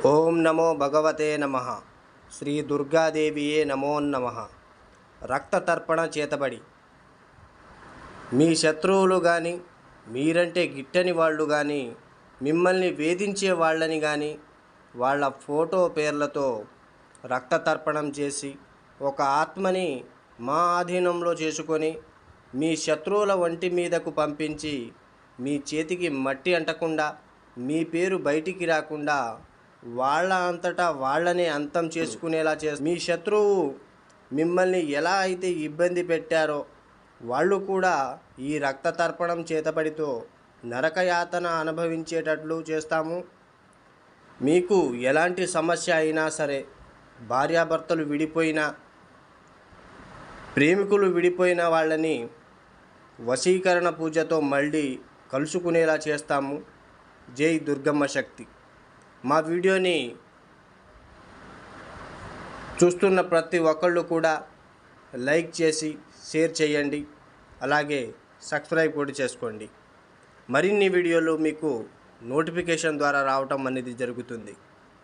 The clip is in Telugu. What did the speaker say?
ఓం నమో భగవతే నమః. శ్రీ దుర్గాదేవియే నమో నమః. రక్త తర్పణ చేతబడి మీ శత్రువులు కానీ, మీరంటే గిట్టని వాళ్ళు కానీ, మిమ్మల్ని వేధించే వాళ్ళని కానీ వాళ్ళ ఫోటో పేర్లతో రక్త తర్పణం చేసి ఒక ఆత్మని మా ఆధీనంలో చేసుకొని మీ శత్రువుల ఒంటి మీదకు పంపించి మీ చేతికి మట్టి అంటకుండా, మీ పేరు బయటికి రాకుండా వాళ్ళ అంతటా వాళ్ళనే అంతం చేసుకునేలా మీ శత్రువు మిమ్మల్ని ఎలా అయితే ఇబ్బంది పెట్టారో వాళ్ళు కూడా ఈ రక్త తర్పణం చేతబడితో నరకయాతన అనుభవించేటట్లు చేస్తాము. మీకు ఎలాంటి సమస్య అయినా సరే, భార్యాభర్తలు విడిపోయినా, ప్రేమికులు విడిపోయిన వాళ్ళని వశీకరణ పూజతో మళ్ళీ కలుసుకునేలా చేస్తాము. జై దుర్గమ్మ శక్తి. మా వీడియోని చూస్తున్న ప్రతి ఒక్కళ్ళు కూడా లైక్ చేసి షేర్ చేయండి, అలాగే సబ్స్క్రైబ్ కూడా చేసుకోండి. మరిన్ని వీడియోలు మీకు నోటిఫికేషన్ ద్వారా రావటం అనేది జరుగుతుంది.